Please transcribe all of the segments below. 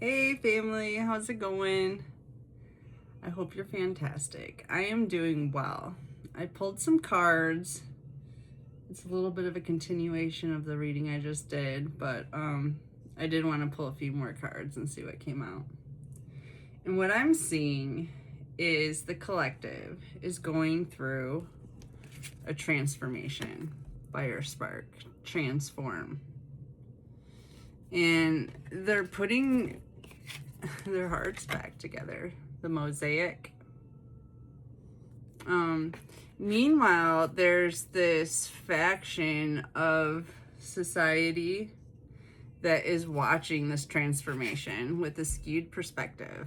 Hey family, how's it going? I hope you're fantastic. I am doing well. I pulled some cards. It's a little bit of a continuation of the reading I just did, but I did want to pull a few more cards and see what came out. And what I'm seeing is the collective is going through a transformation. Fire spark, transform. And they're putting their hearts back together, the mosaic. Meanwhile, there's this faction of society that is watching this transformation with a skewed perspective.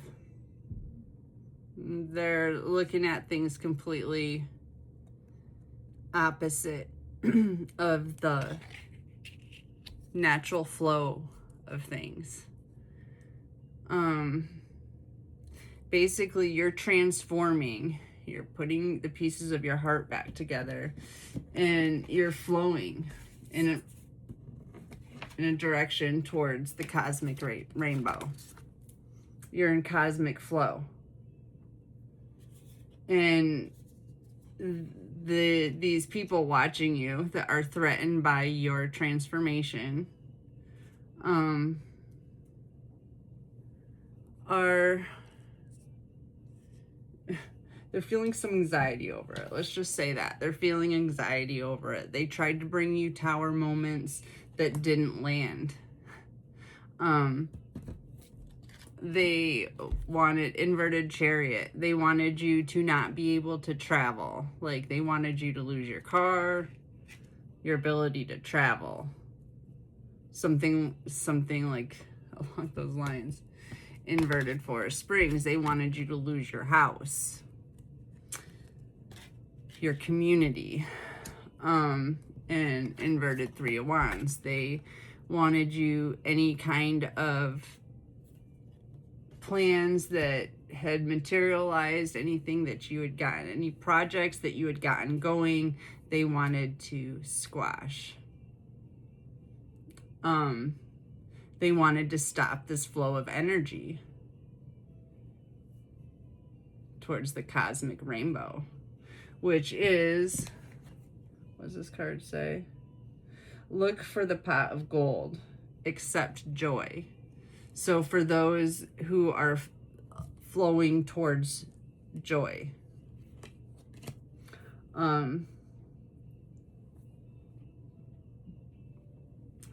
They're looking at things completely opposite of the natural flow of things. Basically, you're transforming. You're putting the pieces of your heart back together, and you're flowing in a direction towards the cosmic rainbow. You're in cosmic flow, and these people watching you that are threatened by your transformation they're feeling some anxiety over it. Let's just say that. They're feeling anxiety over it. They tried to bring you tower moments that didn't land. They wanted inverted chariot. They wanted you to not be able to travel. Like, they wanted you to lose your car, your ability to travel. Something like along those lines. Inverted Forest Springs, they wanted you to lose your house, your community. And inverted Three of Wands, they wanted you, any kind of plans that had materialized, anything that you had gotten, any projects that you had gotten going, they wanted to squash. They wanted to stop this flow of energy towards the cosmic rainbow, which is, what does this card say? Look for the pot of gold, accept joy. So for those who are flowing towards joy,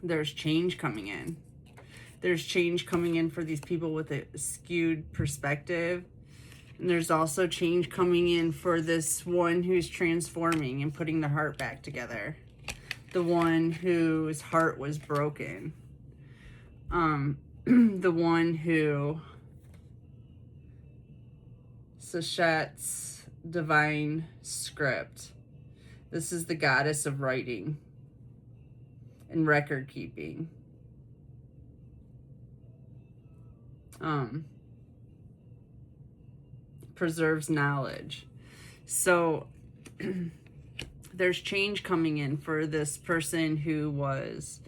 there's change coming in. There's change coming in for these people with a skewed perspective. And there's also change coming in for this one who's transforming and putting the heart back together. The one whose heart was broken. The one who Sachet's divine script. This is the goddess of writing and record keeping. Preserves knowledge. So there's change coming in for this person who was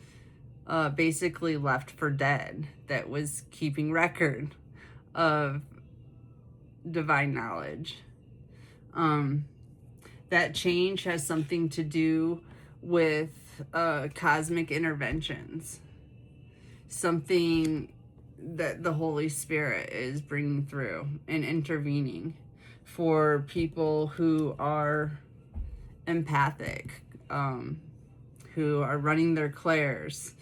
basically left for dead, that was keeping record of divine knowledge. That change has something to do with cosmic interventions, something that the Holy Spirit is bringing through and intervening for people who are empathic, who are running their clairs.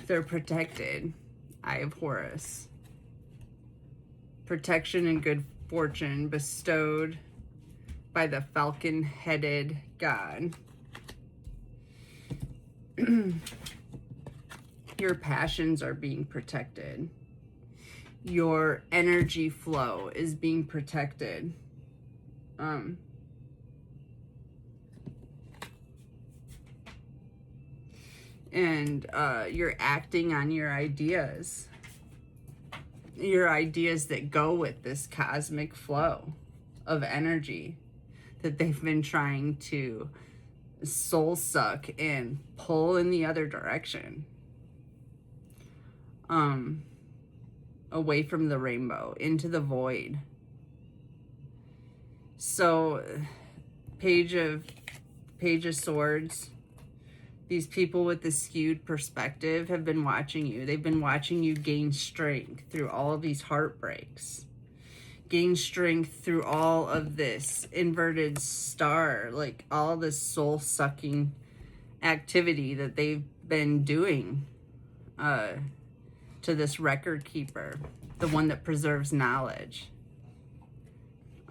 They're protected. Eye of Horus. Protection and good fortune bestowed by the falcon-headed god. Your passions are being protected. Your energy flow is being protected. And you're acting on your ideas that go with this cosmic flow of energy that they've been trying to soul suck and pull in the other direction. away from the rainbow, into the void. So, Page of Swords, these people with the skewed perspective have been watching you. They've been watching you gain strength through all of these heartbreaks. Gain strength through all of this inverted star, like all this soul-sucking activity that they've been doing to this record keeper, the one that preserves knowledge.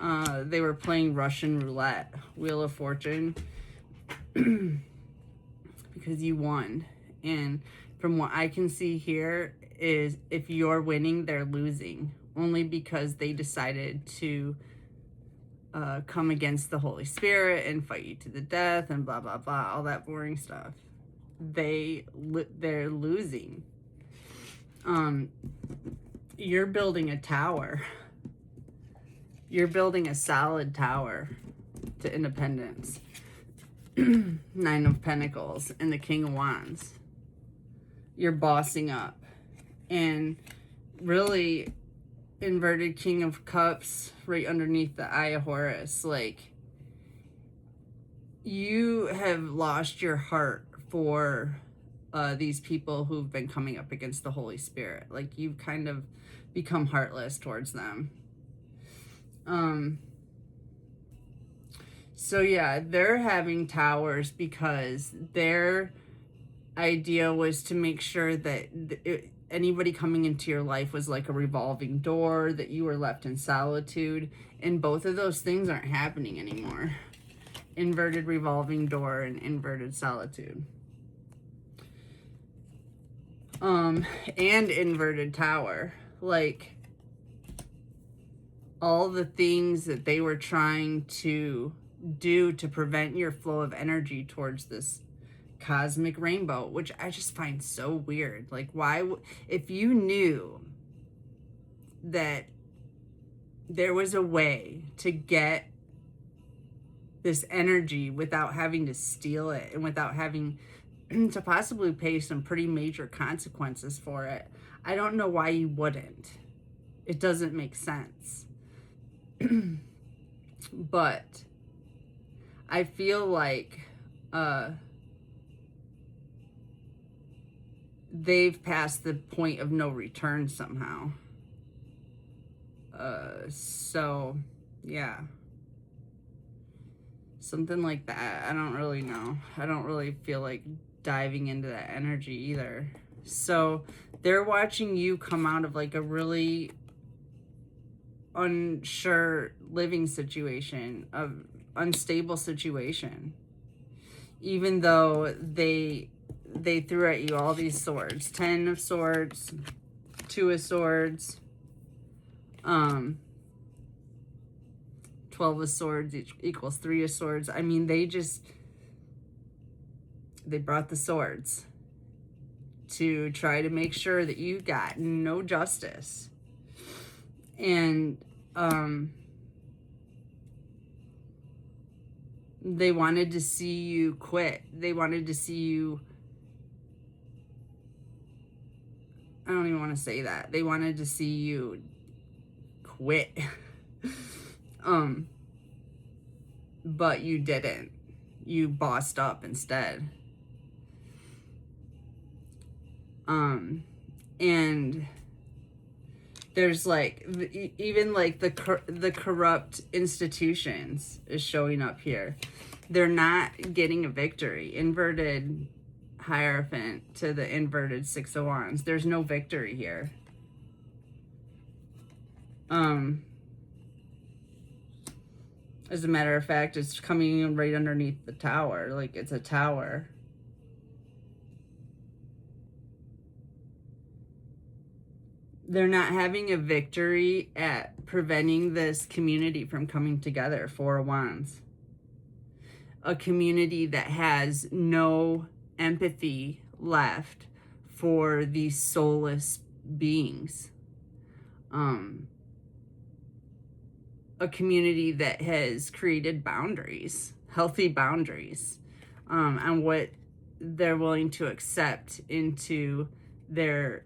They were playing Russian roulette, Wheel of Fortune, because you won. And from what I can see here is if you're winning, they're losing, only because they decided to come against the Holy Spirit and fight you to the death and blah, blah, blah, all that boring stuff. They're losing. You're building a tower. You're building a solid tower to independence. Nine of Pentacles and the King of Wands. You're bossing up. And really, inverted King of Cups right underneath the Eye of Horus. Like, you have lost your heart for these people who've been coming up against the Holy Spirit. Like, you've kind of become heartless towards them. So yeah, they're having towers because their idea was to make sure that anybody coming into your life was like a revolving door, that you were left in solitude, and both of those things aren't happening anymore. Inverted revolving door and inverted solitude. And inverted tower. Like, all the things that they were trying to do to prevent your flow of energy towards this cosmic rainbow, which I just find so weird. Like, why, if you knew that there was a way to get this energy without having to steal it and without having to possibly pay some pretty major consequences for it, I don't know why you wouldn't. It doesn't make sense. But I feel like they've passed the point of no return somehow. So yeah, something like that. I don't really know. I don't really feel like diving into that energy either. So they're watching you come out of like a really unsure living situation, of unstable situation, even though they threw at you all these swords. 10 of Swords, 2 of Swords, 12 of Swords equals 3 of Swords. I mean, they brought the swords to try to make sure that you got no justice. And they wanted to see you quit. They wanted to see you, I don't even want to say that. They wanted to see you quit. But you didn't. You bossed up instead. And there's like, even like the corrupt institutions is showing up here. They're not getting a victory. Inverted Hierophant to the inverted Six of Wands. There's no victory here. As a matter of fact, it's coming in right underneath the tower. Like, it's a tower. They're not having a victory at preventing this community from coming together. 4 of Wands. A community that has no empathy left for these soulless beings. A community that has created boundaries, healthy boundaries, on what they're willing to accept into their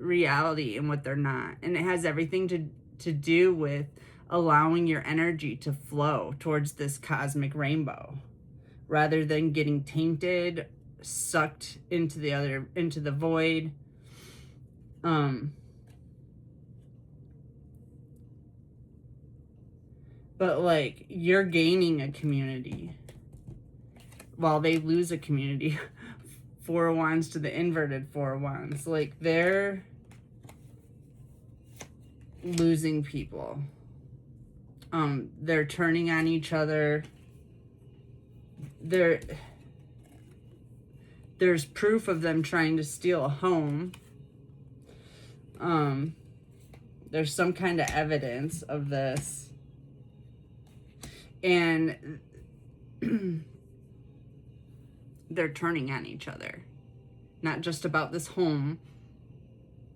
reality and what they're not. And it has everything to do with allowing your energy to flow towards this cosmic rainbow rather than getting tainted, sucked into the void. But like, you're gaining a community while they lose a community. Four of Wands to the inverted Four of Wands. Like, they're losing people. They're turning on each other. There's proof of them trying to steal a home. There's some kind of evidence of this. And they're turning on each other. Not just about this home,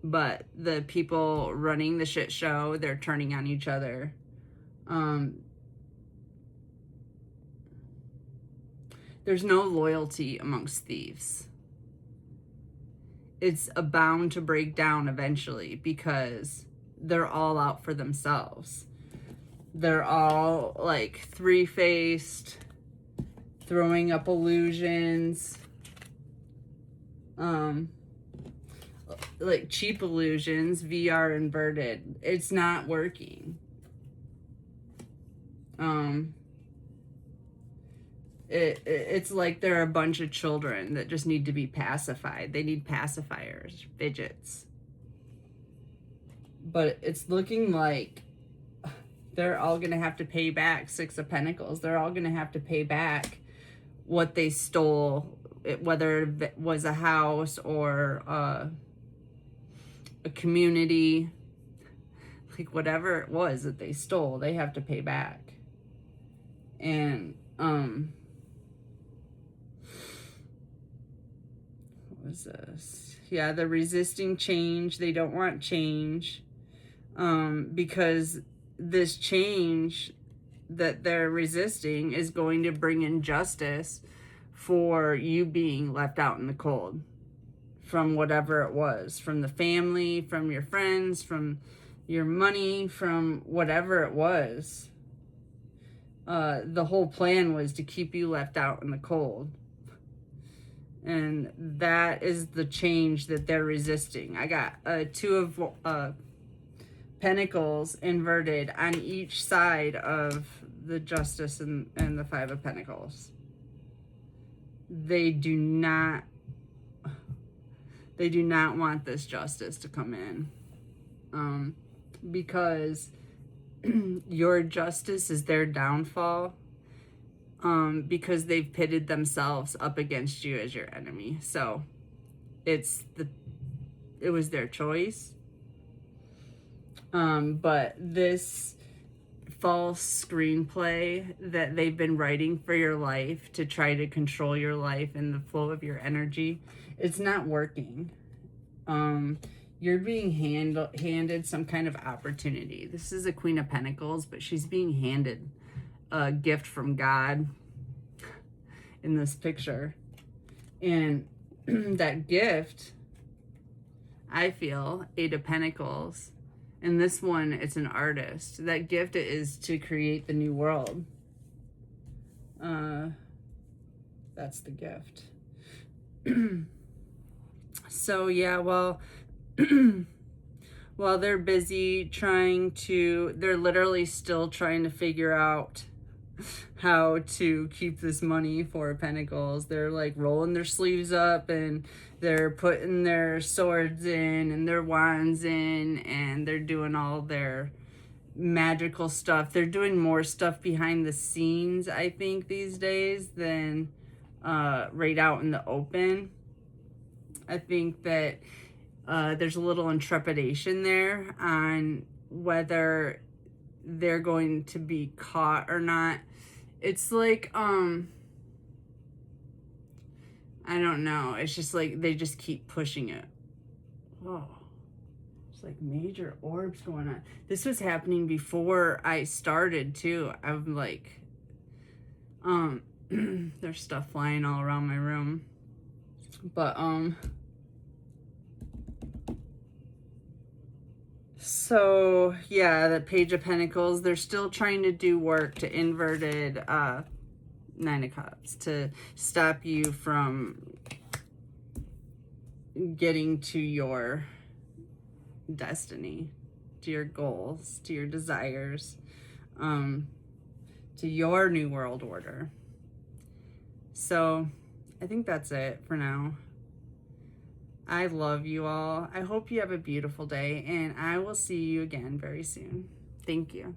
but the people running the shit show, they're turning on each other. There's no loyalty amongst thieves. It's bound to break down eventually because they're all out for themselves. They're all like three-faced, throwing up illusions, like cheap illusions, VR inverted. It's not working. It's like they're a bunch of children that just need to be pacified. They need pacifiers, fidgets. But it's looking like they're all going to have to pay back Six of Pentacles. They're all going to have to pay back what they stole, whether it was a house or a community. Like, whatever it was that they stole, they have to pay back. And, what was this? Yeah, they're resisting change. They don't want change. Because this change that they're resisting is going to bring injustice for you being left out in the cold from whatever it was, from the family, from your friends, from your money, from whatever it was. The whole plan was to keep you left out in the cold. And that is the change that they're resisting. I got Two of Pentacles inverted on each side of the Justice and the Five of Pentacles. They do not want this justice to come in. Because your justice is their downfall. Because they've pitted themselves up against you as your enemy. So it was their choice. But this false screenplay that they've been writing for your life to try to control your life and the flow of your energy, it's not working. You're being handed some kind of opportunity. This is a Queen of Pentacles, but she's being handed a gift from God in this picture. And that gift, I feel, Eight of Pentacles. And this one, it's an artist. That gift is to create the new world. That's the gift. So yeah, well, while they're busy they're literally still trying to figure out how to keep this money, Four of Pentacles. They're like rolling their sleeves up and they're putting their swords in and their wands in and they're doing all their magical stuff. They're doing more stuff behind the scenes, I think, these days than right out in the open. I think that there's a little intrepidation there on whether they're going to be caught or not. It's like, I don't know. It's just like they just keep pushing it. Whoa. It's like major orbs going on. This was happening before I started too. I'm like, there's stuff flying all around my room. But, So yeah, the Page of Pentacles, they're still trying to do work to inverted Nine of Cups to stop you from getting to your destiny, to your goals, to your desires, to your new world order. So I think that's it for now. I love you all. I hope you have a beautiful day, and I will see you again very soon. Thank you.